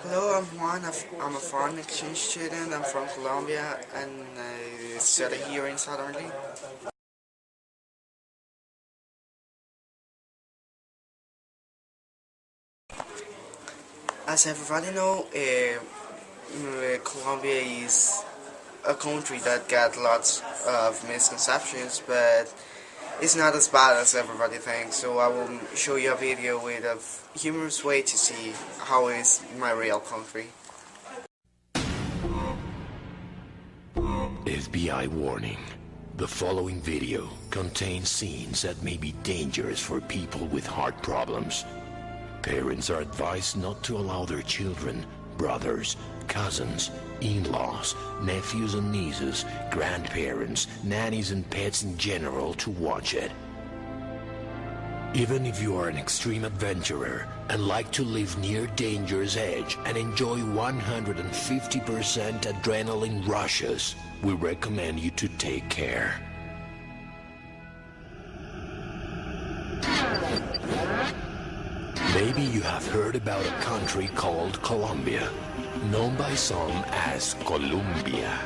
Hello, I'm Juan. I'm a foreign exchange student. I'm from Colombia and I study here in Southern. As everybody know, Colombia is a country that got lots of misconceptions, but it's not as bad as everybody thinks. So I will show you a video with a humorous way to see how is my real country. FBI warning. The following video contains scenes that may be dangerous for people with heart problems. Parents are advised not to allow their children, brothers, cousins, in-laws, nephews and nieces, grandparents, nannies and pets in general to watch it. Even if you are an extreme adventurer and like to live near danger's edge and enjoy 150% adrenaline rushes, we recommend you to take care. Maybe you have heard about a country called Colombia, known by some as Colombia.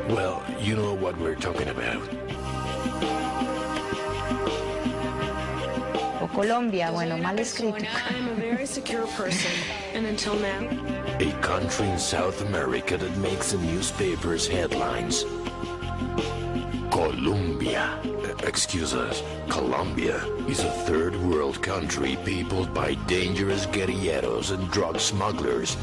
Well, you know what we're talking about. O Colombia, bueno, mal escrito. I'm a very secure person, and until now... A country in South America that makes the newspapers headlines. Colombia. Excuse us, Colombia is a third world country peopled by dangerous guerrilleros and drug smugglers.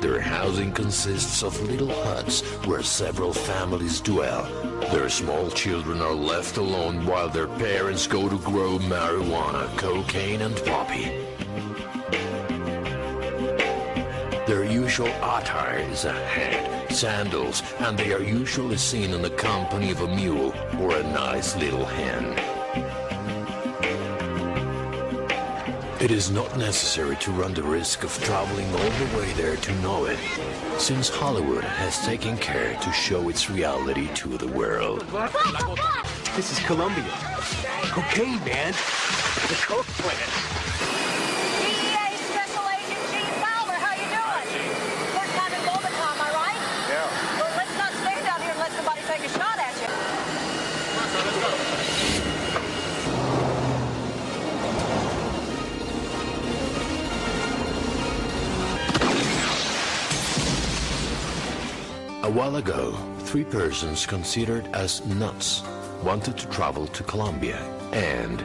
Their housing consists of little huts where several families dwell. Their small children are left alone while their parents go to grow marijuana, cocaine, and poppy. Their usual attire is a hat, sandals, and they are usually seen in the company of a mule or a nice little hen. It is not necessary to run the risk of traveling all the way there to know it, since Hollywood has taken care to show its reality to the world. This is Colombia. Cocaine, man. The coke plant. A while ago, 3 persons considered as nuts wanted to travel to Colombia and...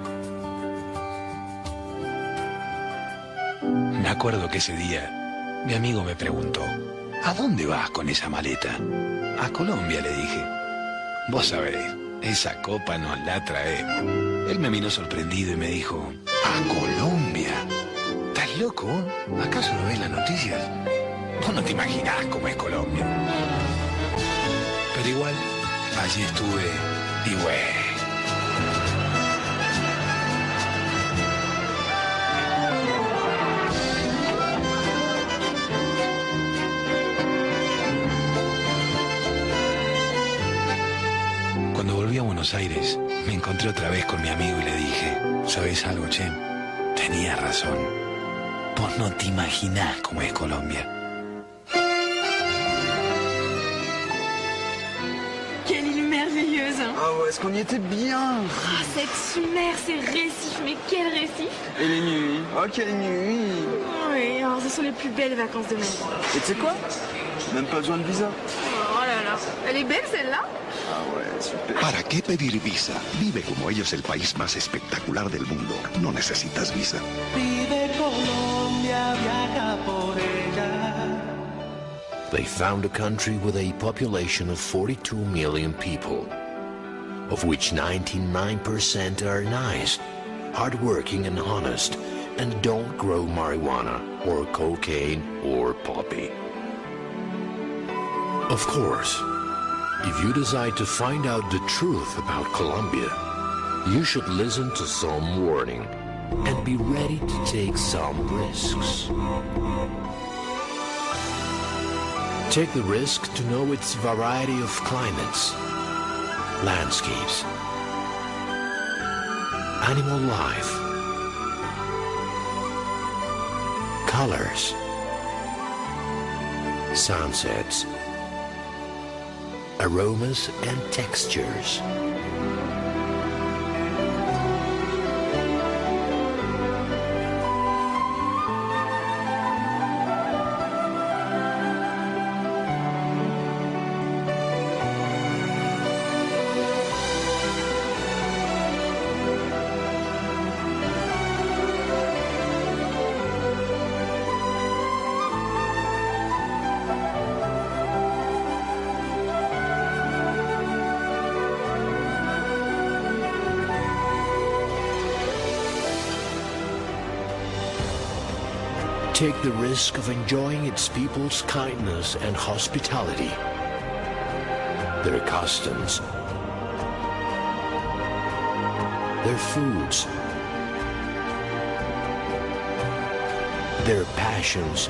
Me acuerdo que ese día mi amigo me preguntó, ¿a dónde vas con esa maleta? A Colombia, le dije. Vos sabéis, esa copa nos la traemos. Él me miró sorprendido y me dijo, ¿a Colombia? ¿Estás loco? ¿Acaso no ves las noticias? Vos no te imaginás cómo es Colombia. Pero igual, allí estuve y bueno. Cuando volví a Buenos Aires, me encontré otra vez con mi amigo y le dije, ¿sabes algo, che? Tenías razón. Vos no te imaginás cómo es Colombia. Ah ouais, est-ce qu'on y était bien? Ah, cette mer, ces récifs, mais quel récif! Et les nuits? Oh, quelle nuit! Oui, alors ce sont les plus belles vacances de ma vie. Et tu sais quoi? Même pas besoin de visa. Oh là là, elle est belle celle-là? Ah ouais, super. ¿Para qué pedir visa? Vive como ellos el país más espectacular del mundo. No necesitas visa. Vive Colombia, viaja por ella. They found a country with a population of 42 million people, of which 99% are nice, hardworking and honest, and don't grow marijuana or cocaine or poppy. Of course, if you decide to find out the truth about Colombia, you should listen to some warning and be ready to take some risks. Take the risk to know its variety of climates, landscapes, animal life, colors, sunsets, aromas and textures. Take the risk of enjoying its people's kindness and hospitality, their customs, their foods, their passions.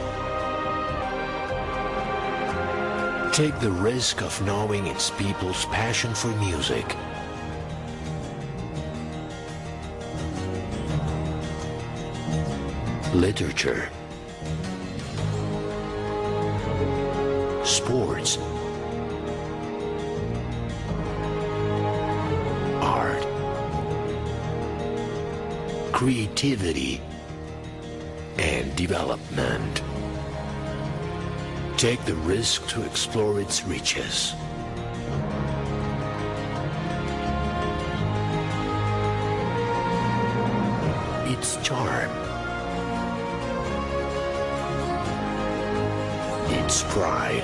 Take the risk of knowing its people's passion for music, literature, sports, art, creativity, and development. Take the risk to explore its riches. Its charm, its pride,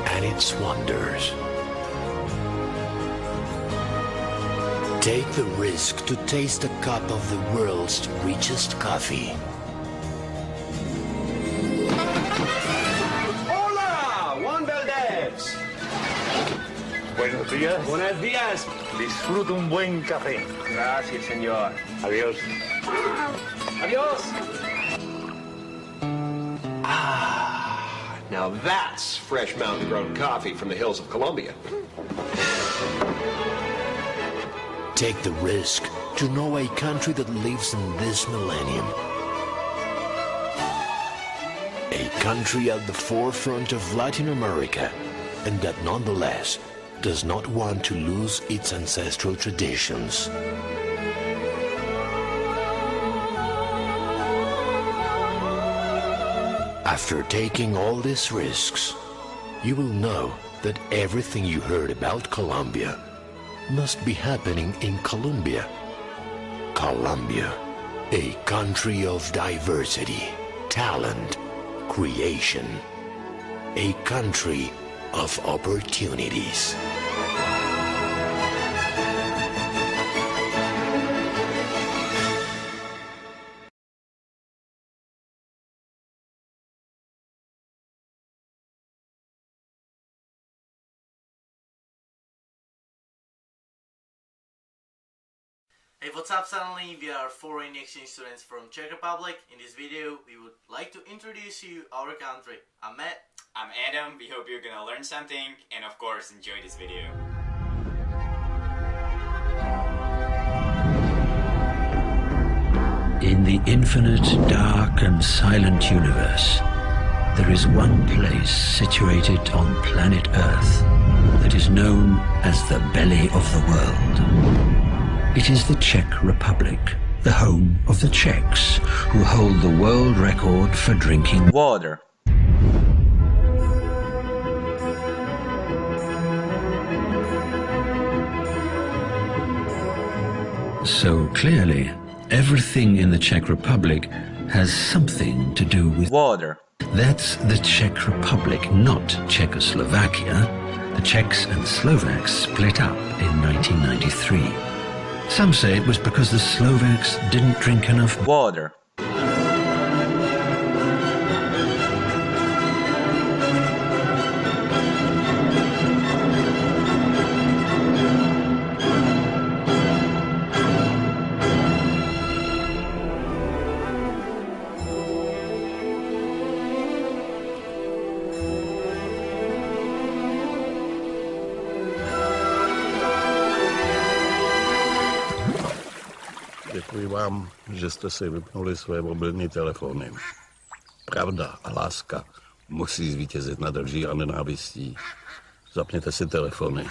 and its wonders. Take the risk to taste a cup of the world's richest coffee. Hola, Juan Valdez. Buenos días. Buenos días. Disfruto un buen café. Gracias, señor. Adiós. Adios. Now that's fresh mountain-grown coffee from the hills of Colombia. Take the risk to know a country that lives in this millennium. A country at the forefront of Latin America, and that nonetheless does not want to lose its ancestral traditions. After taking all these risks, you will know that everything you heard about Colombia must be happening in Colombia. Colombia, a country of diversity, talent, creation, a country of opportunities. Hey, what's up? Suddenly we are foreign exchange students from Czech Republic. In this video we would like to introduce you our country. I'm Matt. I'm Adam. We hope you're gonna learn something and of course enjoy this video. In the infinite, dark and silent universe, there is one place situated on planet Earth that is known as the belly of the world. It is the Czech Republic, the home of the Czechs, who hold the world record for drinking water. So clearly, everything in the Czech Republic has something to do with water. That's the Czech Republic, not Czechoslovakia. The Czechs and Slovaks split up in 1993. Some say it was because the Slovaks didn't drink enough water. Děkuji vám, že jste si vypnuli své mobilní telefony. Pravda a láska musí zvítězit nad lží a nenávistí. Zapněte si telefony.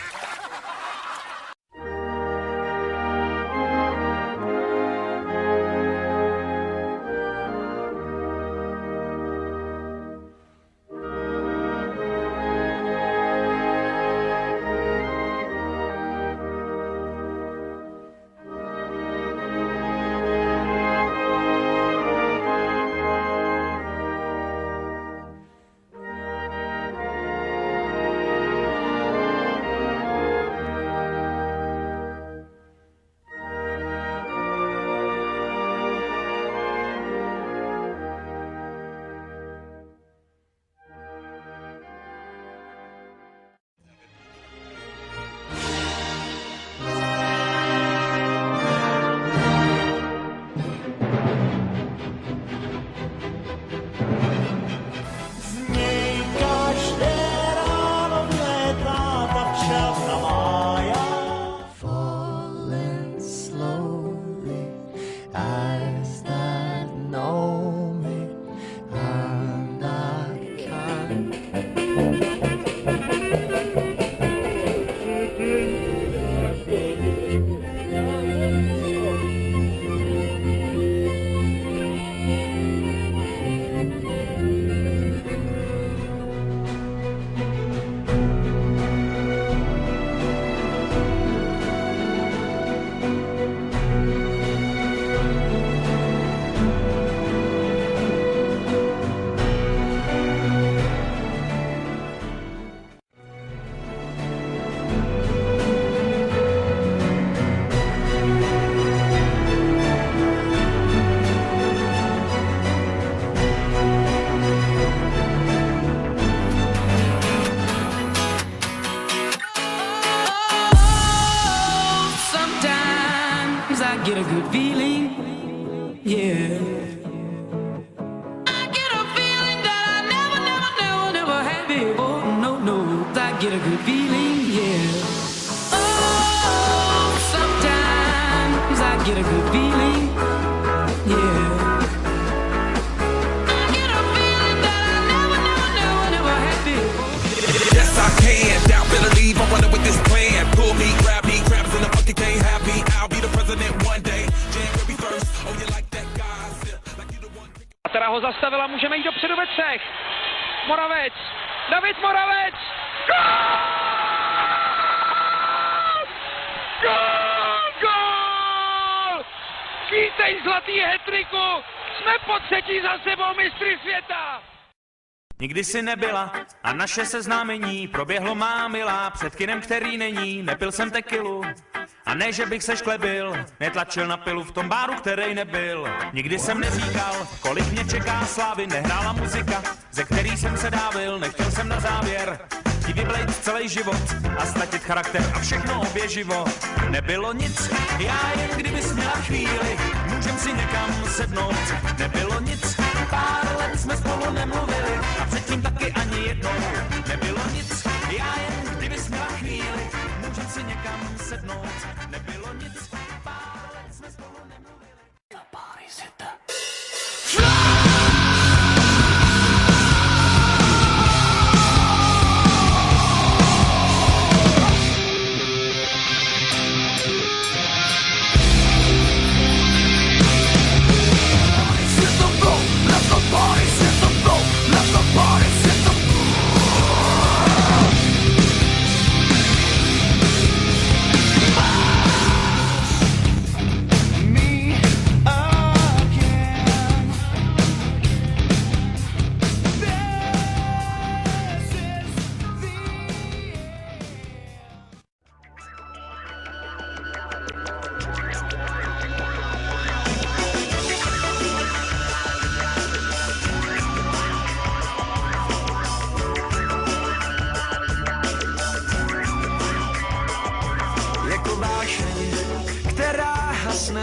Get a good feeling, yeah. I get a feeling that I never had before. No, I get a good feeling, yeah. Oh, sometimes I get a good feeling, yeah. I get a feeling that I never had before. Yes, I can. Doubt, better leave. I'm running with this plan. Pull me, grab me, crabs in the bucket can't have me. I'll be the president one day. January 1st. Oh, you like that guy? Like you the one. Která ho zastavila, můžeme jít dopředu ve třech. Moravec, David Moravec. Gól! Gól! Gól! Vítej zlatý hetriku. Jsme po třetí za sebou mistry světa. Nikdy si nebyla a naše seznámení proběhlo, má milá, před kinem, který není, nepil jsem tekilu. A ne, že bych se šklebil, netlačil na pilu v tom báru, který nebyl. Nikdy jsem neříkal, kolik mě čeká slávy, nehrála muzika, ze který jsem se dávil, nechtěl jsem na závěr ti vyblejt celý život a ztratit charakter a všechno oběživo. Nebylo nic, já jen kdybys měla chvíli, můžem si někam sednout. Nebylo nic, pár let jsme spolu nemluvili a předtím taky ani jednou. Nebylo nic, já jen kdybys měla chvíli, můžem si někam sednout. Nebylo nic, pár let jsme spolu nemluvili. The party's hit the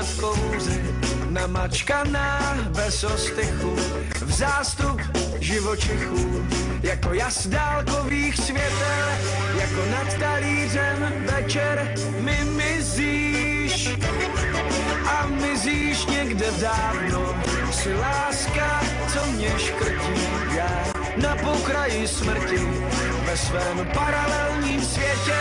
v kouři, namačkaná bez ostychu, v zástup živočichů, jako jas dálkových světel, jako nad talířem večer mi mizíš a mizíš někde v dávno. si láska, co mě škrtí. Já na pokraji smrti, ve svém paralelním světě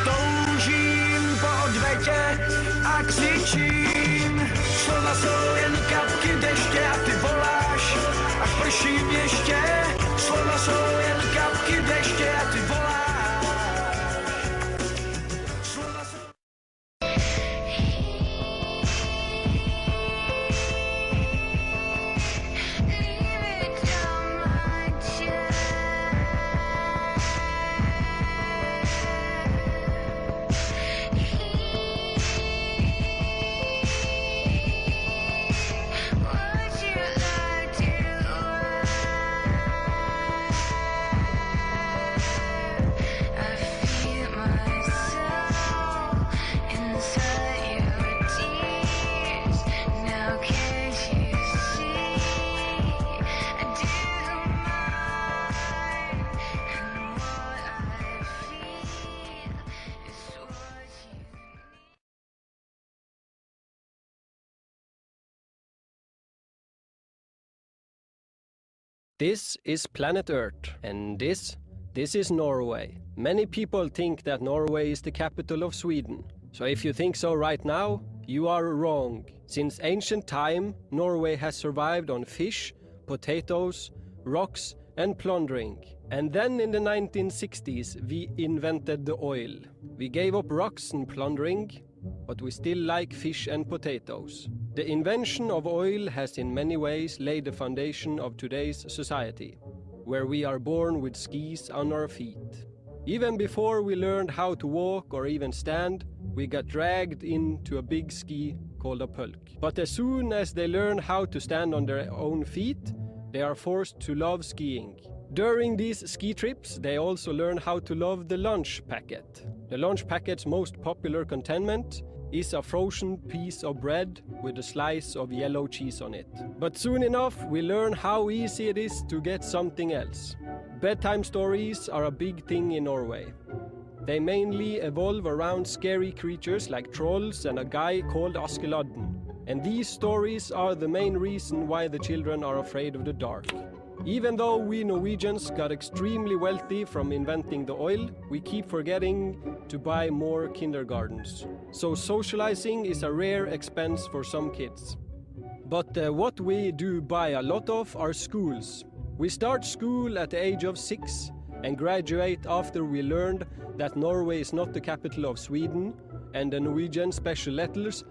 toužím po odvetě a křičím. Slova jsou jen kapky deště a ty voláš, až prším ještě. Slova jsou jen kapky deště a ty voláš. Slova jsou... This is planet Earth, and this is Norway. Many people think that Norway is the capital of Sweden. So if you think so right now, you are wrong. Since ancient time, Norway has survived on fish, potatoes, rocks, and plundering. And then in the 1960s, we invented the oil. We gave up rocks and plundering, but we still like fish and potatoes. The invention of oil has in many ways laid the foundation of today's society, where we are born with skis on our feet. Even before we learned how to walk or even stand, we got dragged into a big ski called a pulk. But as soon as they learn how to stand on their own feet, they are forced to love skiing. During these ski trips, they also learn how to love the lunch packet. The lunch packet's most popular containment is a frozen piece of bread with a slice of yellow cheese on it. But soon enough, we learn how easy it is to get something else. Bedtime stories are a big thing in Norway. They mainly evolve around scary creatures like trolls and a guy called Askeladden. And these stories are the main reason why the children are afraid of the dark. Even though we Norwegians got extremely wealthy from inventing the oil, we keep forgetting to buy more kindergartens. So socializing is a rare expense for some kids. But what we do buy a lot of are schools. We start school at the age of 6 and graduate after we learned that Norway is not the capital of Sweden and the Norwegian special letters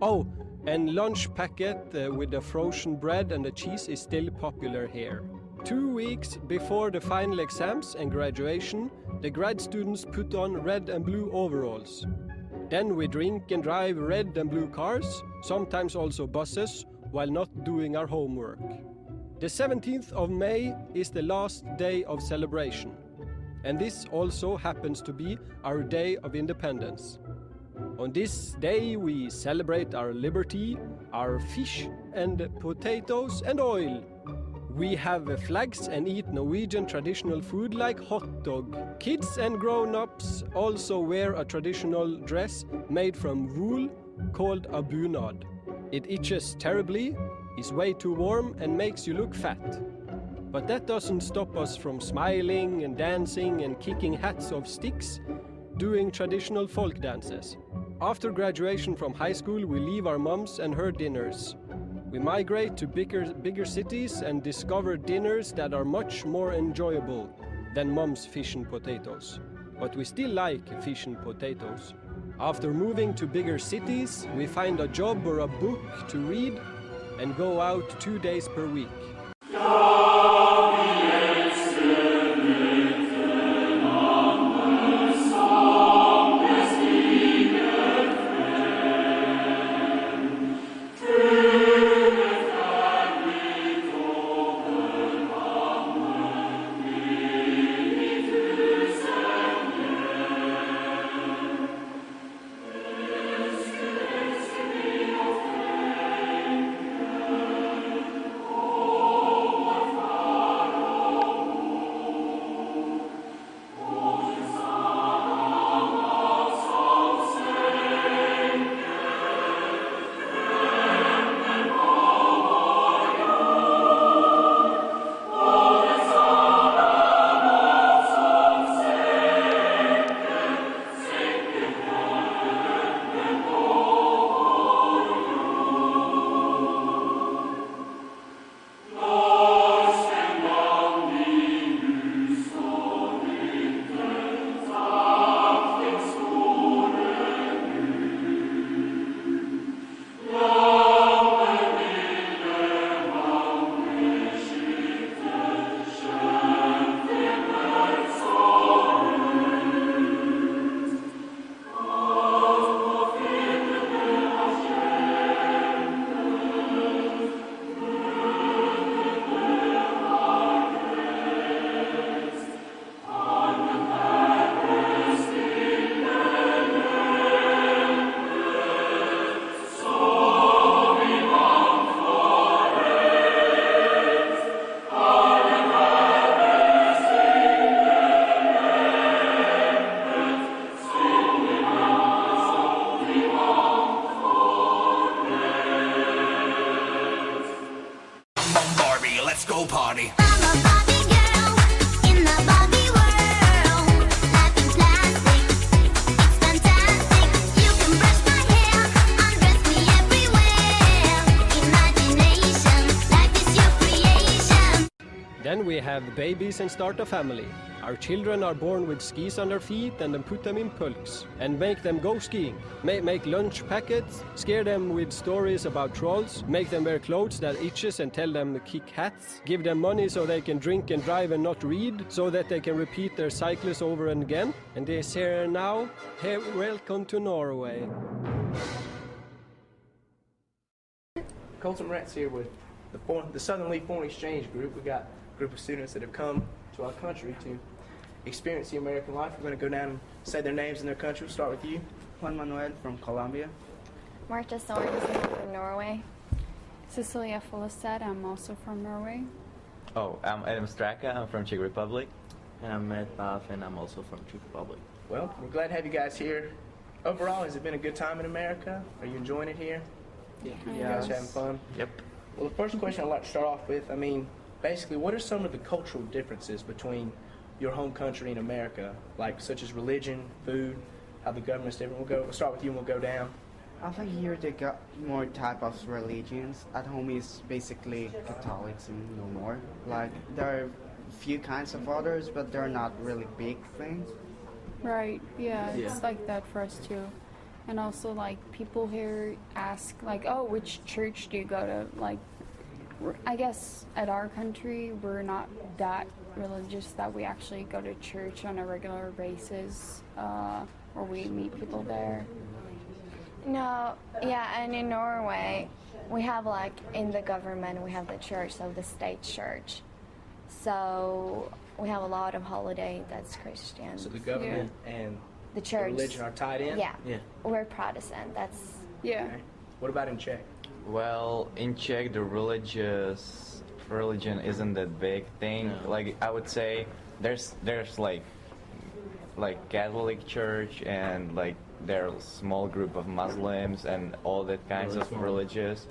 O. And lunch packet with the frozen bread and the cheese is still popular here. 2 weeks before the final exams and graduation, the grad students put on red and blue overalls. Then we drink and drive red and blue cars, sometimes also buses, while not doing our homework. The 17th of May is the last day of celebration, and this also happens to be our day of independence. On this day we celebrate our liberty, our fish and potatoes and oil. We have flags and eat Norwegian traditional food like hot dog. Kids and grown-ups also wear a traditional dress made from wool called a bunad. It itches terribly, is way too warm and makes you look fat. But that doesn't stop us from smiling and dancing and kicking hats of sticks, doing traditional folk dances. After graduation from high school, we leave our moms and her dinners. We migrate to bigger cities and discover dinners that are much more enjoyable than mom's fish and potatoes. But we still like fish and potatoes. After moving to bigger cities, we find a job or a book to read and go out 2 days per week. party. Then we have babies and start a family. Our children are born with skis on their feet and then put them in pulks and make them go skiing. Make lunch packets, scare them with stories about trolls, make them wear clothes that itches and tell them to kick hats, give them money so they can drink and drive and not read, so that they can repeat their cycles over and again. And they say now, hey, welcome to Norway. Colton Ratz here with the Southern Leaf Foreign Exchange Group. We got a group of students that have come to our country to experience the American life. We're going to go down and say their names and their country. We'll start with you. Juan Manuel from Colombia. Marta Sorensen from Norway. Cecilia Follestad, I'm also from Norway. Oh, I'm Adam Straka, I'm from Czech Republic. And I'm Matt Baff, and I'm also from Czech Republic. Well, we're glad to have you guys here. Overall, has it been a good time in America? Are you enjoying it here? Yeah. You guys having fun? Yep. Well, the first question I'd like to start off with, I mean, basically, what are some of the cultural differences between your home country and America, like such as religion, food, how the government's different? We'll start with you and we'll go down. I think here they got more type of religions. At home is basically Catholicism, no more. Like there are few kinds of others, but they're not really big things. Right, yeah, it's like that for us too. And also like people here ask like, oh, which church do you go to? Like, I guess at our country we're not that religious that we actually go to church on a regular basis, or we meet people there. No, yeah, and in Norway we have like in the government we have the church, so the state church. So we have a lot of holiday that's Christian. So the government and the church, religion are tied in? Yeah. We're Protestant, that's... Yeah. Okay. What about in Czech? Well, in Czech, the religion isn't that big thing. No. Like, I would say there's like Catholic church and like there's a small group of Muslims and all that kinds of religious,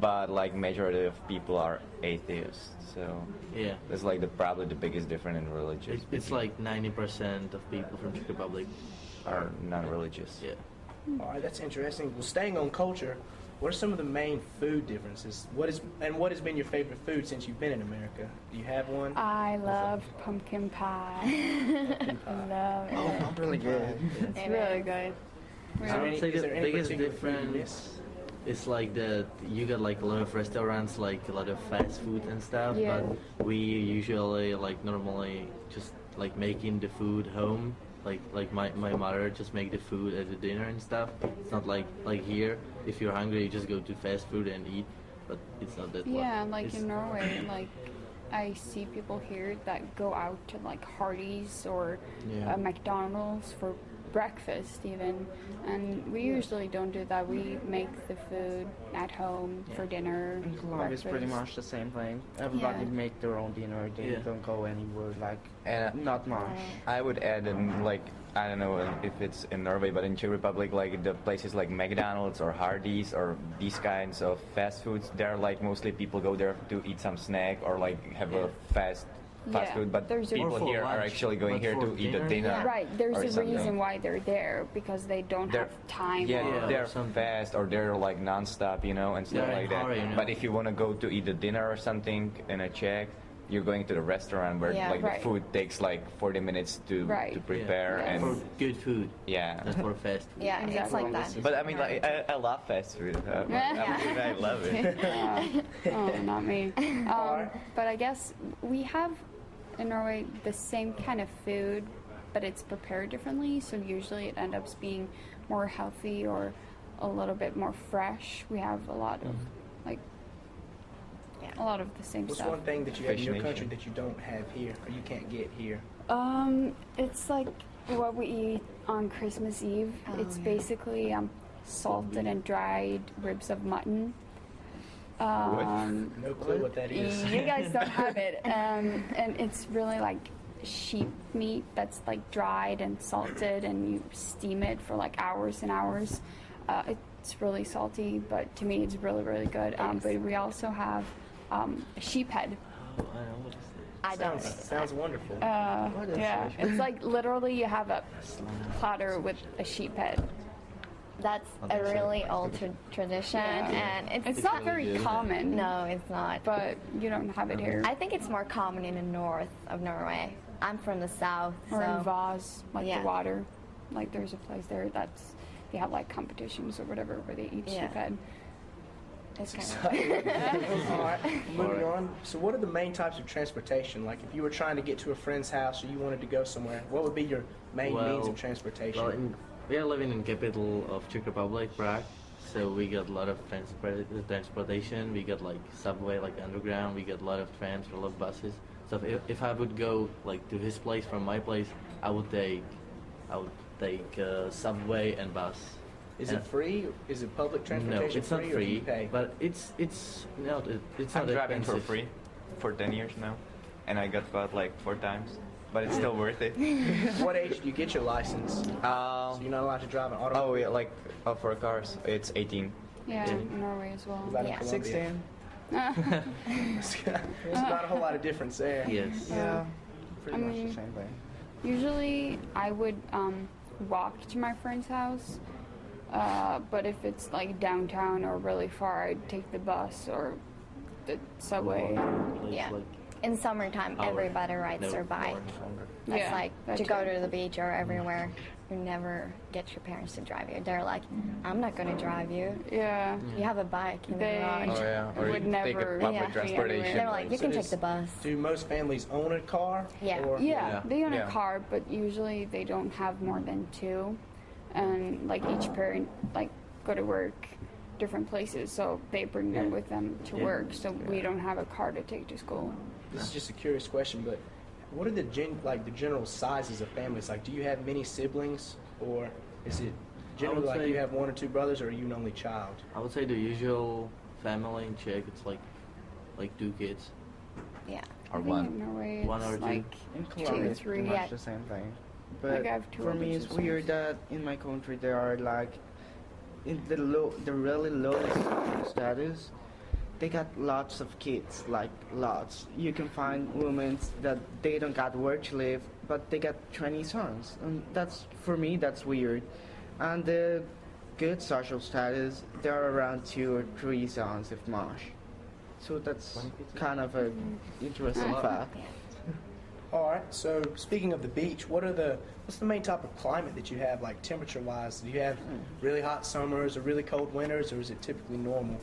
but like majority of people are atheists. So yeah, that's like probably the biggest difference in religion. It's like 90% of people from Czech Republic are non-religious. Yeah. All right, that's interesting. Well, staying on culture, what are some of the main food differences? What has been your favorite food since you've been in America? Do you have one? I love pumpkin pie. Love it. Oh, really good. It's really good. I would say the biggest difference is like that you got like a lot of restaurants, like a lot of fast food and stuff, Yeah. but we usually like normally just like making the food home. Like my mother just make the food at the dinner and stuff. It's not like here, if you're hungry you just go to fast food and eat, but it's not that Yeah, like in Norway, like I see people here that go out to like Hardee's or McDonald's for breakfast even, and we usually don't do that. We make the food at home for dinner. In Colombia it's pretty much the same thing. Everybody make their own dinner. They don't go anywhere, like not much. I would add in, like, I don't know if it's in Norway, but in Czech Republic, like the places like McDonald's or Hardee's or these kinds of fast foods, they're like mostly people go there to eat some snack or like have a fast food, but people here are actually going here to eat a dinner. Right, there's a reason why they're there, because they don't have time. Yeah, they're fast or they're like non-stop, you know, and stuff like that. But if you want to go to eat a dinner or something in a Czech, you're going to the restaurant where the food takes like 40 minutes to prepare and for good food. Yeah, that's for fast food. Yeah, it's like that. But I mean, like I love fast food. I love it. Oh, not me. But I guess we have in Norway the same kind of food, but it's prepared differently. So usually it ends up being more healthy or a little bit more fresh. We have a lot of a lot of the same stuff. What's one thing that you have in your country that you don't have here, or you can't get here? It's like what we eat on Christmas Eve. It's basically salted and dried ribs of mutton. No clue what that is. You guys don't have it. And it's really like sheep meat that's like dried and salted, and you steam it for like hours and hours. It's really salty, but to me it's really, really good. But we also have sheep head. I don't. Sounds wonderful. Yeah, it's like literally you have a platter with a sheep head. That's a really old tradition, and it's not very common. No, it's not. But you don't have it here. I think it's more common in the north of Norway. I'm from the south, Or so in Vaz, like yeah. the water. Like there's a place there that's they have like competitions or whatever where they eat sheep head. It's kind All right, moving on. So what are the main types of transportation? Like if you were trying to get to a friend's house or you wanted to go somewhere, what would be your main means of transportation? Well, we are living in capital of Czech Republic, Prague. So we got a lot of transportation. We got like subway, like underground. We got a lot of trams, a lot of buses. So if I would go like to his place from my place, I would take subway and bus. Is it free? Is it public transportation? No, it's not free, free. Or do you pay? But it's not I'm driving for expensive. free for 10 years now, and I got caught like 4 times, but it's still worth it. What age do you get your license? So you're not allowed to drive an automobile? Oh yeah, like for cars, it's 18. Yeah, in Norway as well. Is that in Colombia? 16. There's not a whole lot of difference there. Yes. Yeah. I mean, same thing. usually I would walk to my friend's house, but if it's like downtown or really far, I'd take the bus or the subway. Yeah. In summertime, everybody rides their bike. That's Yeah, like that's to go right. to the beach or everywhere. You never get your parents to drive you. They're like, I'm not going to drive you. Yeah. You have a bike in the They garage. Oh yeah, or would you take a never public be transportation. anywhere. They're like, you can take the bus. Do most families own a car? Yeah. Or? Yeah, they own Yeah. a car, but usually they don't have more than 2, and like each parent like go to work different places, so they bring them with them to work. So we don't have a car to take to school. This is just a curious question, but what are the general sizes of families? Like, do you have many siblings, or is it generally would like say- you have 1 or 2 brothers, or are you an only child? I would say the usual family in Czech, it's like 2 kids. Yeah. Or I think in Norway One it's or two. like In 2 Colombia, or it's pretty 3. much Yeah. the same thing. Like, But I have 2 for me, older it's sisters. weird that in my country there are like, in the really lowest status, they got lots of kids, like lots. You can find women that they don't got where to live, but they got 20 sons, and for me that's weird. And the good social status, there are around 2 or 3 sons, if much. So that's kind of a interesting fact. All right. So speaking of the beach, what's the main type of climate that you have, like temperature-wise? Do you have really hot summers or really cold winters, or is it typically normal?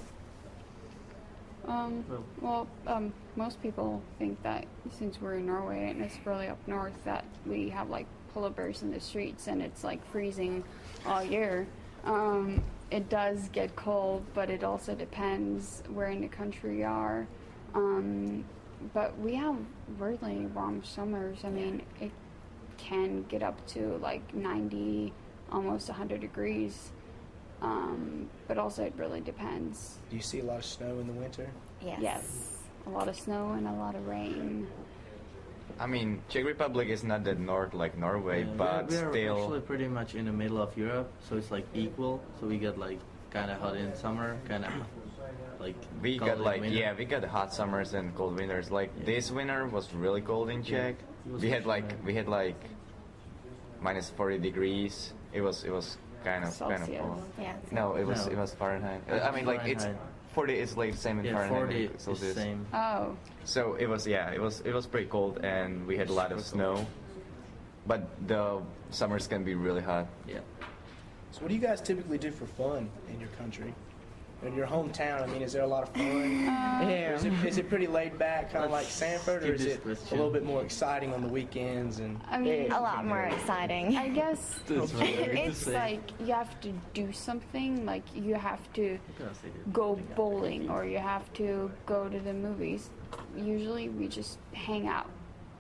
Most people think that since we're in Norway and it's really up north that we have like polar bears in the streets and it's like freezing all year. It does get cold, but it also depends where in the country you are. But we have really warm summers. I mean, it can get up to like 90, almost 100 degrees. But also it really depends. Do you see a lot of snow in the winter? Yes. A lot of snow and a lot of rain. I mean, Czech Republic is not that north like Norway, but we are still. actually pretty much in the middle of Europe, so it's like equal. So we get like kind of hot in summer, kind of like We cold got in like winter. we got hot summers and cold winters. Like this winter was really cold in Czech. It was We had actually- like minus 40 degrees. It was kind of Celsius. cold. Yeah. No, it No. was Fahrenheit. I mean like it's Fahrenheit. 40 is like the same in Yeah, Fahrenheit 40 and is Celsius. same. Oh. So it was pretty cold and we had a lot of snow. But the summers can be really hot. Yeah. So what do you guys typically do for fun in your country? In your hometown, I mean, is there a lot of fun? Yeah. Is it pretty laid back, kind of like Sanford, or skip is this it question. a little bit more exciting on the weekends? And I mean, A lot more exciting. I guess That's what I meant to it's say. like you have to do something. Like you have to Gotta say it. go bowling or you have to go to the movies. Usually we just hang out.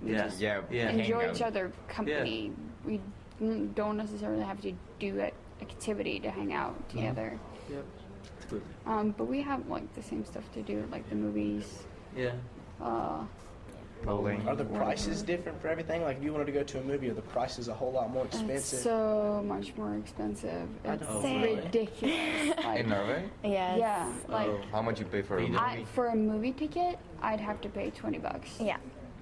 We Yeah. just Yeah, enjoy hang out. each other company. We don't necessarily have to do an activity to hang out together. Yep. It's good. But we have like the same stuff to do, like the movies. Yeah. bowling. Are the prices different for everything? Like if you wanted to go to a movie, are the prices a whole lot more expensive? It's so much more expensive. It's Really? ridiculous. Like, In Norway? Yes. Yeah, like How much you pay for a movie? for a movie ticket, I'd have to pay $20. Yeah.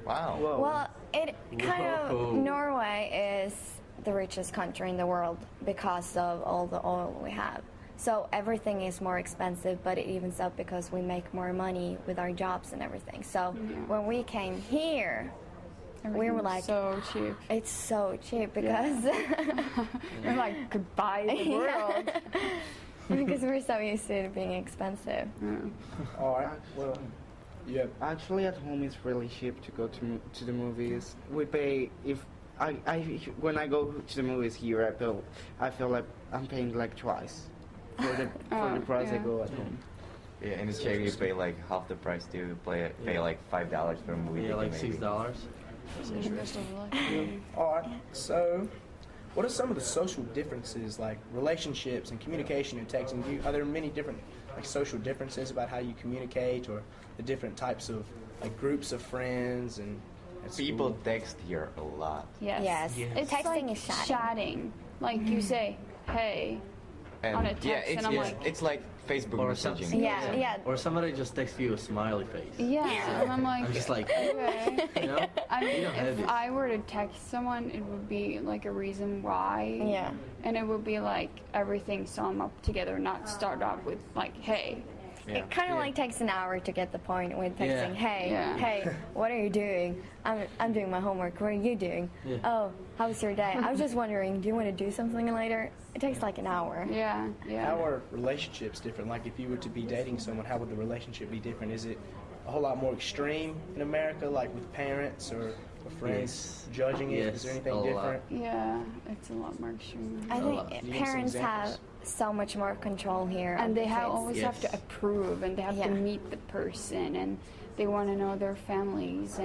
Wow. Well, it kind Whoa. of Norway is the richest country in the world because of all the oil we have. So everything is more expensive, but it evens up because we make more money with our jobs and everything. So when we came here, we were like, so cheap. It's so cheap because we're like, goodbye the world. Because we're so used to it being expensive. All right. Well, yeah. Actually, at home it's really cheap to go to the movies. We pay when I go to the movies here, I feel like I'm paying like twice for the price I go at home. Yeah, in the Czech you pay like half the price to pay like $5 for a movie. Yeah, like maybe. $6. All right. So, what are some of the social differences, like relationships and communication and texting? Are there many different like social differences about how you communicate, or the different types of like groups of friends and People text here a lot. Yes. It's Texting like is chatting. chatting. Like you say, hey, And on a text, yeah, and I'm like, it's like Facebook Or messaging. Or somebody just texts you a smiley face. yeah, and I'm like, I'm just like, okay. you know? I mean, You don't have if this. I were to text someone, it would be like a reason why. Yeah. And it would be like everything sum up together, not start off with like, hey. It kind of like takes an hour to get the point with texting. Yeah. Hey, what are you doing? I'm doing my homework. What are you doing? Yeah. Oh, how's your day? I was just wondering, do you want to do something later? It takes like an hour. Yeah. How are relationships different? Like if you were to be dating someone, how would the relationship be different? Is it a whole lot more extreme in America, like with parents or friends judging it? Is there anything different? Yeah, it's a lot more extreme. I think parents have so much more control here. And of they the kids. always have to approve, and they have to meet the person, and they want to know their families,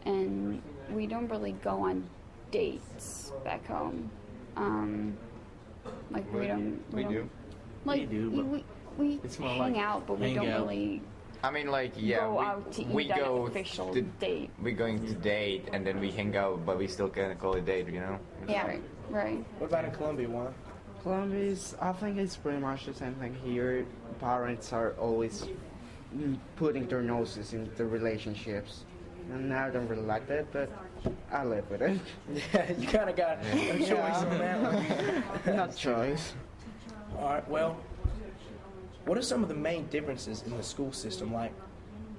and we don't really go on dates back home. Like we don't. We do. Like We do, we it's more hang like out, but we hang don't out. really. I mean, like, yeah, Go out to we eat on an go official to date. We're going to date, and then we hang out, but we still can't call it date, you know? Yeah. Right. What about in Colombia, Juan? Colombia I think it's pretty much the same thing here. Parents are always putting their noses in the relationships. And I don't really like that, but I live with it. Yeah, you kind of got a choice on that one. Not choice. All right, well, what are some of the main differences in the school system? Like,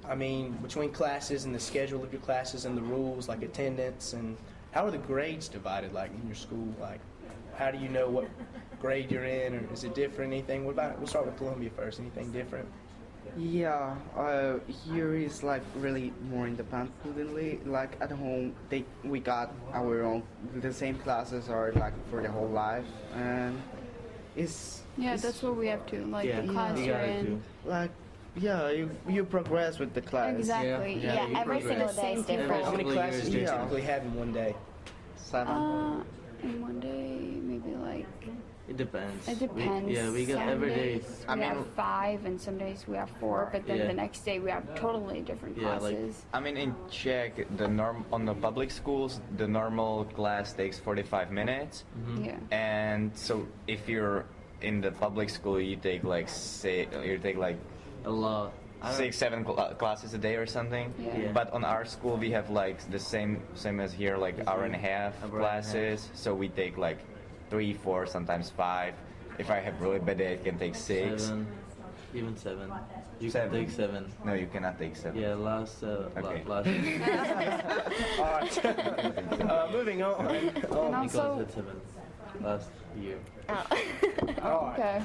I mean, between classes and the schedule of your classes and the rules, like attendance, and how are the grades divided, like, in your school? Like, how do you know what grade you're in, or is it different, anything? What about, we'll start with Colombia first, anything different? Yeah, here is like really more independently. Like at home, we got our own. The same classes are like for the whole life, and it's That's what we have to like the class you're in. Like you progress with the class. Exactly. Yeah, every single day is different. How many classes do you typically have in one day? 7. In one day, maybe like. It depends. It depends. We got Some every day. days we have 5, and some days we have 4. But then the next day we have totally different classes. I mean, in Czech, on the public schools, the normal class takes 45 minutes. Mm-hmm. Yeah. And so if you're in the public school, you take like a lot. 6-7 classes a day or something. Yeah. But on our school, we have like the same as here, like hour and a half classes. So we take like 3, 4, sometimes 5. If I have really bad day, I can take 6. 7, even 7. You 7. can take 7. No, you cannot take 7. Yeah, last. Okay. Last. All right. Moving on. Nicholas had 7 last year. All right. Okay.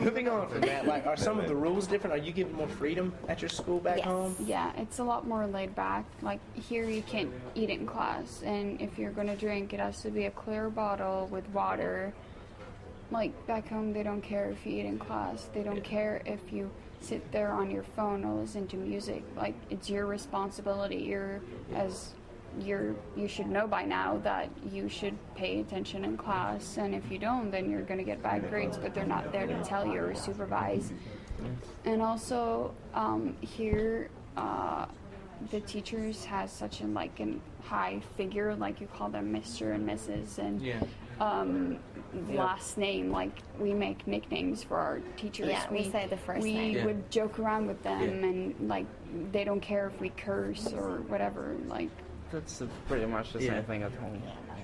Moving on from that, like, are some of the rules different? Are you given more freedom at your school back home? Yeah, it's a lot more laid back. Like here you can't eat in class, and if you're gonna drink, it has to be a clear bottle with water. Like back home, they don't care if you eat in class. They don't care if you sit there on your phone or listen to music. Like it's your responsibility. You should know by now that you should pay attention in class, and if you don't, then you're going to get bad grades, but they're not there to tell you or supervise. And also here the teachers has such a high figure, like you call them Mr. and Mrs. and last name. Like we make nicknames for our teachers. Yeah, we say the first we name. We would joke around with them, and like they don't care if we curse or whatever. Like that's pretty much the same thing at home.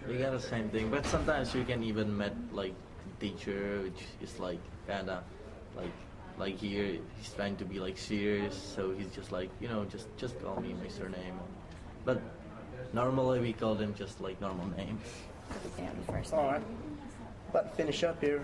We got the same thing, but sometimes you can even met like teacher, which is like kinda like here he's trying to be like serious, so he's just like, you know, just call me my surname. But normally we call them just like normal names. Yeah, the first All right. About to finish up here.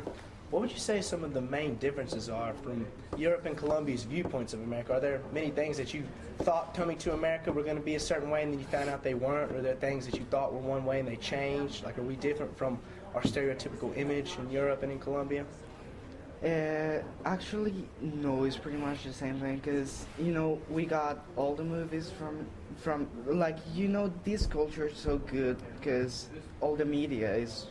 What would you say some of the main differences are from Europe and Colombia's viewpoints of America? Are there many things that you thought coming to America were going to be a certain way and then you found out they weren't? Or are there things that you thought were one way and they changed? Like, are we different from our stereotypical image in Europe and in Colombia? Actually, no, it's pretty much the same thing, because, you know, we got all the movies from like, you know, this culture is so good because all the media is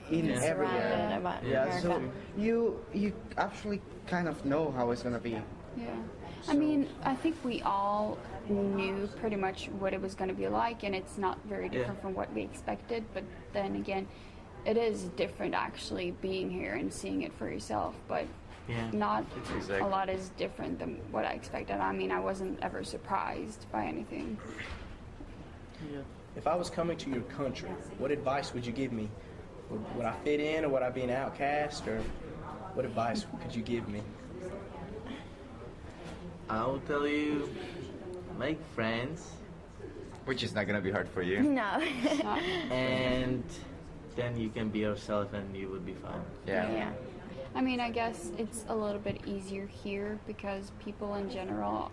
in everywhere. Yeah, so you actually kind of know how it's gonna be. Yeah, I mean, I think we all knew pretty much what it was going to be like, and it's not very different from what we expected, but then again, it is different actually being here and seeing it for yourself, but not a lot is different than what I expected. I mean, I wasn't ever surprised by anything. Yeah. If I was coming to your country, what advice would you give me? Would I fit in, or would I be an outcast, or what advice could you give me? I'll tell you, make friends. Which is not gonna be hard for you. No. And then you can be yourself and you would be fine. Yeah. I mean, I guess it's a little bit easier here because people in general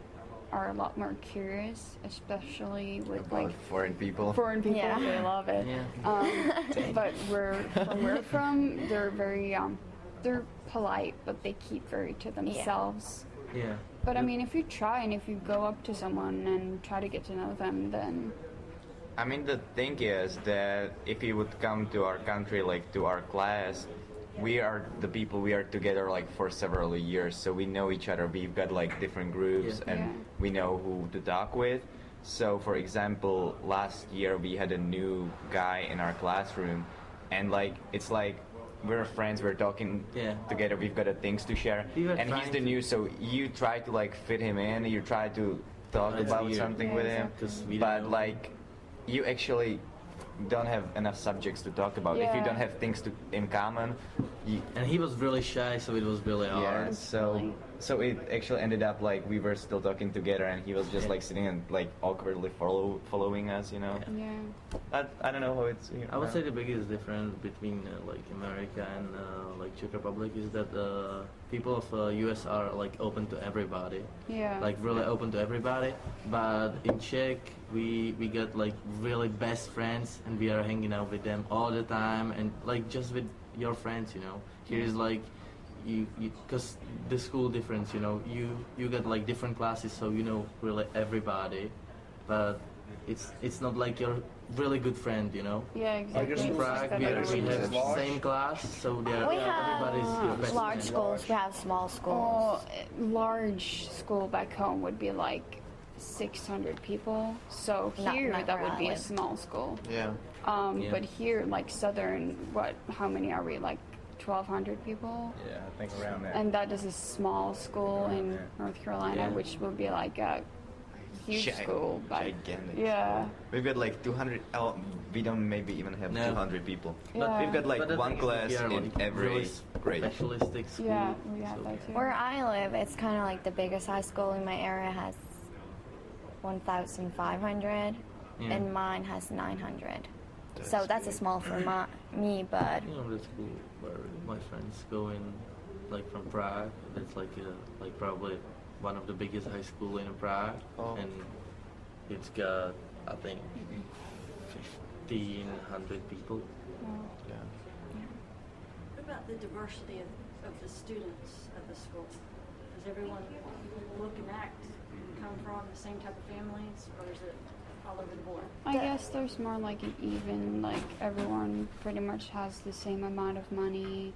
are a lot more curious, especially with like foreign people. Yeah. They love it. Yeah. But where we're from, they're very they're polite, but they keep very to themselves. Yeah. But I mean, if you try and if you go up to someone and try to get to know them, then I mean, the thing is that if you would come to our country, like to our class, we are the people, we are together like for several years, so we know each other. We've got like different groups and we know who to talk with. So for example, last year we had a new guy in our classroom, and like it's like we're friends, we're talking together, we've got things to share, and he's the new, so you try to like fit him in, you try to talk about something with him, but like you actually don't have enough subjects to talk about. If you don't have things in common, and he was really shy, so it was really hard. So it actually ended up like we were still talking together, and he was just like sitting and like awkwardly following us, you know. I don't know how it's here. I would say the biggest difference between like America and like Czech Republic is that people of US are like open to everybody. Like really open to everybody. But in Czech, we got like really best friends, and we are hanging out with them all the time, and like just with your friends, you know. Here is like you because the school difference, you know, you got like different classes, so you know really everybody, but it's not like your really good friend, you know. Exactly. In Prague, we have same class, so everybody's your best large friend. schools, we have small schools. Large school back home would be like 600 people, so here not that where would I be a live. small school. Yeah. But here, like Southern, how many are we, like 1,200 people? Yeah, I think around there. And that is a small school in North Carolina, which will be like a huge school. Gigantic. Yeah. We've got like 200, we don't maybe even have 200 people. Yeah. We've got like But the one thing is class we are, in like, every really grade. Specialistic school. Yeah, we have that too. Where I live, it's kind of like the biggest high school in my area has 1,500, and mine has 900. So that's a small for me, but You know the school where my friends go in, like from Prague. That's like probably one of the biggest high school in Prague, and it's got I think 1,500 people. What about the diversity of the students at the school? Does everyone look and act come from the same type of families, or is it all over the board? I guess there's more like an even, like everyone pretty much has the same amount of money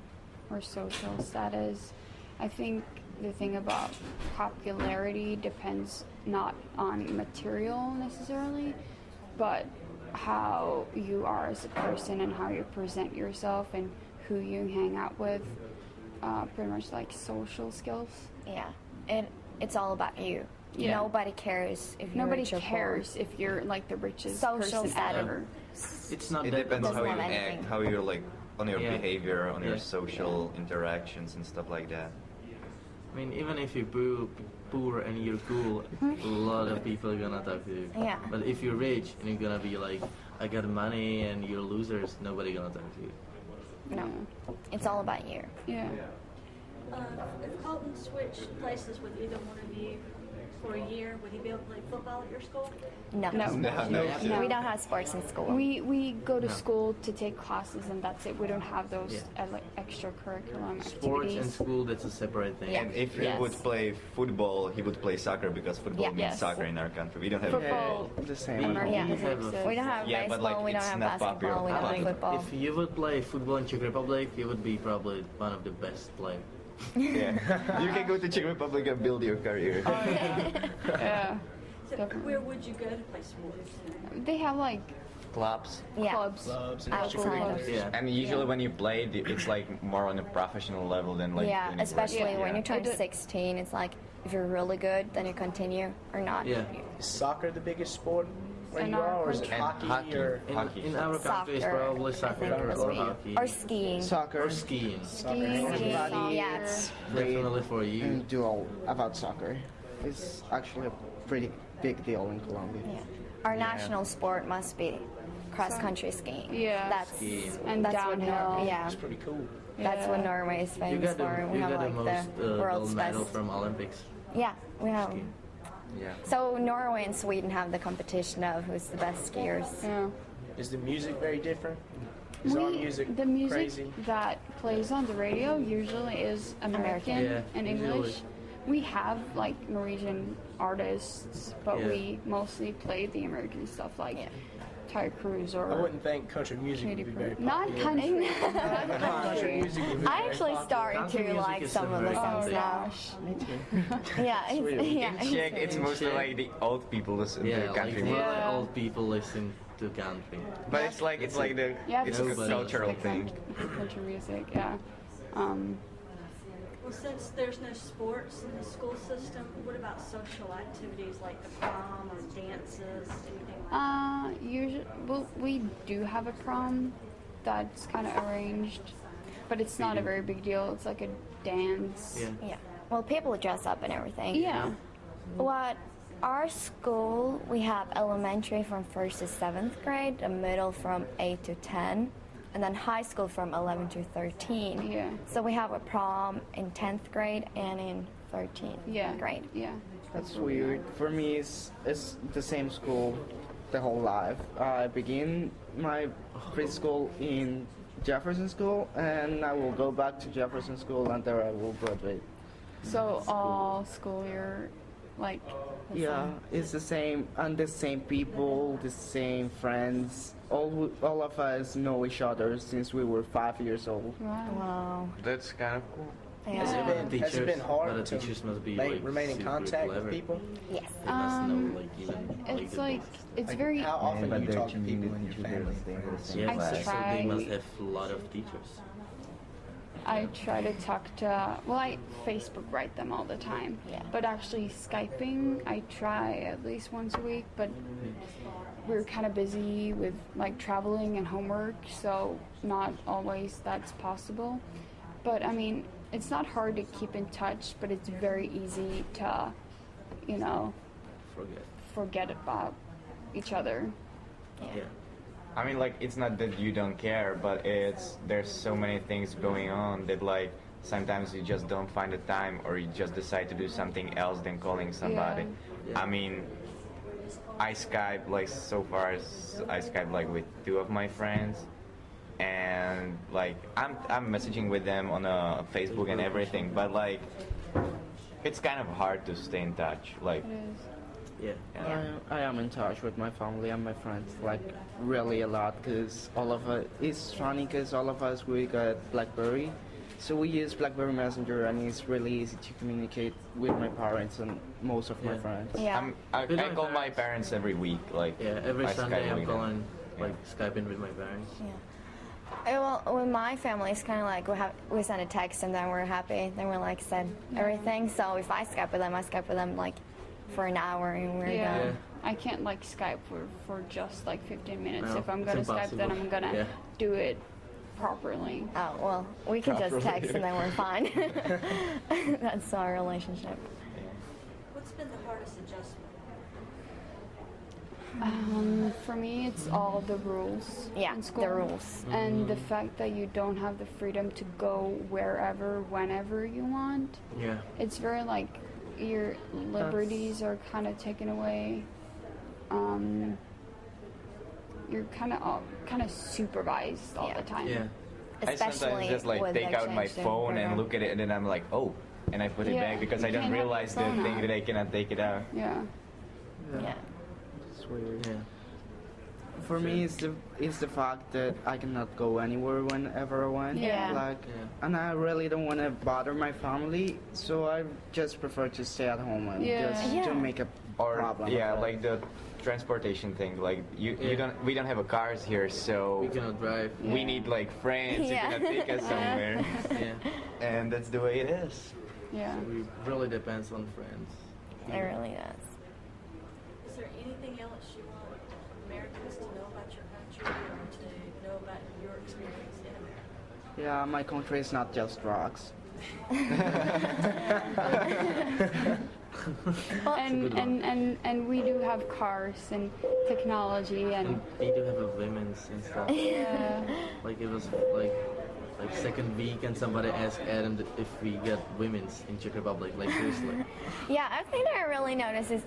or social status. I think the thing about popularity depends not on material necessarily, but how you are as a person and how you present yourself and who you hang out with. Pretty much like social skills. Yeah, it's all about you. Yeah. Nobody cares if you're Nobody rich or cares poor. if you're like the richest Social person status. ever. It's not It that depends how you Doesn't have anything. act, how you're like on your Yeah. behavior, on your Yeah. social interactions and stuff like that. I mean, even if you're poor and you're cool, a lot of people are gonna talk to you. Yeah. But if you're rich and you're gonna be like, I got money and you're losers, nobody gonna talk to you. No, it's all about you. Yeah. If Colton switched places with either one of you for a year, would he be able to play football at your school? No. No. We don't have sports in school. We go to No. school to take classes and that's it. We don't have those extracurriculum Sports activities. and school, that's a separate thing. Yeah. And if he Yes. would play football, he would play soccer because football Yeah. means Yes. soccer in our country. We don't have Football. The same. Yeah. have We don't have Yeah, but, baseball, like, we don't it's have not popular. basketball, we don't I have think football. if you would play football in Czech Republic, you would be probably one of the best players. Yeah. You can go to Czech Republic and build your career. Yeah. So Definitely. where would you go to play sports? They have like Clubs. Yeah. clubs. Clubs and Outside of- Yeah. And usually when you play, it's like more on a professional level than like Yeah, university. especially when Yeah. you turn It- 16, it's like if you're really good, then you continue or not. Yeah. Is soccer the biggest sport where In you our are, or is it And hockey, hockey. or In our country, it's Soccer, probably I soccer think it must or be. hockey. Or skiing. Soccer. Or skiing. Skiing, Everybody Yeah. is Definitely for you. and do all about soccer. It's actually a pretty big deal in Colombia. Yeah. Our national sport must be cross-country skiing. Yeah. That's Skiing. And that's what downhill. Yeah. it's pretty cool. That's what Norway is You famous got the, for. We you have got the like most the world's gold medal best. from Olympics. Yeah, we have. Yeah. So Norway and Sweden have the competition of who's the best skiers. Yeah. Is the music very different? Is our music the music crazy? that plays on the radio usually is American Yeah, and usually. English. We have like Norwegian artists, but Yeah. we mostly play the American stuff like Ty Cruz I or wouldn't think country music would Katy be Perry. very Not popular. country. Country Not country. music would be I very actually popular. started Country to music like is some of the very songs country. now. Me too. Yeah, it's, yeah. In Czech, it's In mostly Czech. like the old people listen Yeah, to like country more music. Yeah. old people listen to country. But it's like the Yeah, it's it's a cultural thing. country music. Yeah. Um, Well, since there's no sports in the school system, what about social activities like the prom or dances, anything like usually, well, we do have a prom that's kind of arranged, but it's not a very big deal. It's like a dance. Yeah. Yeah. Well, people dress up and everything. Yeah. What our school, we have elementary from 1st to 7th grade, a middle from 8 to 10, and then high school from 11 to 13. Yeah. So we have a prom in 10th grade and in 13th grade. Yeah. That's weird. For me, it's the same school the whole life. I begin my preschool in Jefferson School, and I will go back to Jefferson School, and there I will graduate. So all school year, like. the Yeah, same? it's the same, and the same people, the same friends. All of us know each other since we were 5 years old. Wow. That's kind of cool. Has it been But hard the to teachers must be make, like remain in super contact clever. with people? Yes. They must know like even It's the like books. it's Like, very. how often do you talk to people in your family? Yeah, I so they try- must have a lot of teachers. I try to talk to. Well, I Facebook write them all the time. Yeah. But actually Skyping, I try at least once a week. But we're kind of busy with like traveling and homework, so not always that's possible. But I mean, it's not hard to keep in touch, but it's very easy to, you know, forget about each other. Yeah. I mean, like, it's not that you don't care, but there's so many things going on that, like, sometimes you just don't find the time, or you just decide to do something else than calling somebody. Yeah. I mean, I Skype, like, so far I Skype, like, with 2 of my friends, and, like, I'm messaging with them on Facebook and everything, but, like, it's kind of hard to stay in touch, like. Yeah. I am in touch with my family and my friends, like, really a lot, because all of us, it's funny because all of us, we got BlackBerry, So we use BlackBerry Messenger, and it's really easy to communicate with my parents and most of my friends. Yeah. I call my parents every week. Like every I Sunday Skype I'm with them. calling, like Skyping with my parents. Well, with my family, it's kind of like we send a text and then we're happy. Then we're like send everything. So if I Skype with them, I Skype with them like for an hour and we're done. I can't like Skype for just like 15 minutes. No, If I'm it's gonna Skype, then I'm impossible. gonna do it properly. Oh, well, we can just Properly. text and then we're fine. That's our relationship. What's been the hardest adjustment? For me, it's all the rules. Yeah, in school. the rules. And the fact that you don't have the freedom to go wherever, whenever you want. Yeah. It's very like your liberties are kind of taken away. You're kind of supervised all the time. Yeah. I sometimes just like take out my phone and look at it, and then I'm like, oh, and I put it back because you I don't can't have realize your the phone thing out. that I cannot take it out. Yeah. Yeah. It's weird. For me, it's the fact that I cannot go anywhere whenever I want. Yeah. Like, and I really don't want to bother my family, so I just prefer to stay at home and just don't make a problem. Yeah, of it. like the transportation thing. Like we don't have a cars here, so we cannot drive. We need like friends who Yeah. can take us somewhere, and that's the way it is. Yeah. So we really depends on friends. It really does. Is there anything else you want Americans to know about your country or to know about your experience in America? Yeah, my country is not just drugs. and we do have cars and technology and We do have a women's and stuff. Yeah. Like it was like second week and somebody asked Adam if we get women's in Czech Republic. Like seriously. Yeah, I think that I really noticed is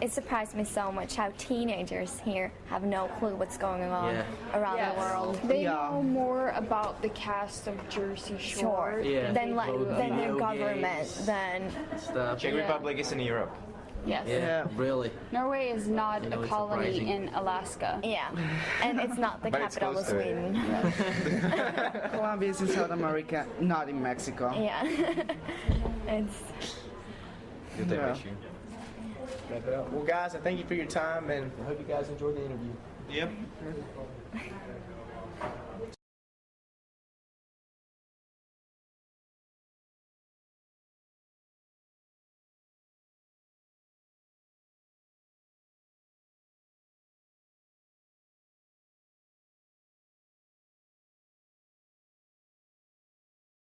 it surprised me so much how teenagers here have no clue what's going on around Yes. the world. They know more about the cast of Jersey Shore than than their video government, games, than stuff. Czech Republic is in Europe. Yes. Yeah, really. Norway is not You know, a it's colony surprising. in Alaska. Yeah, and it's not the But it's capital of close to it. Sweden. Colombia is in South America, not in Mexico. Yeah, it's. Good type Yeah. issue. Wrap it up. Well, guys, I thank you for your time, and I hope you guys enjoyed the interview. Yep.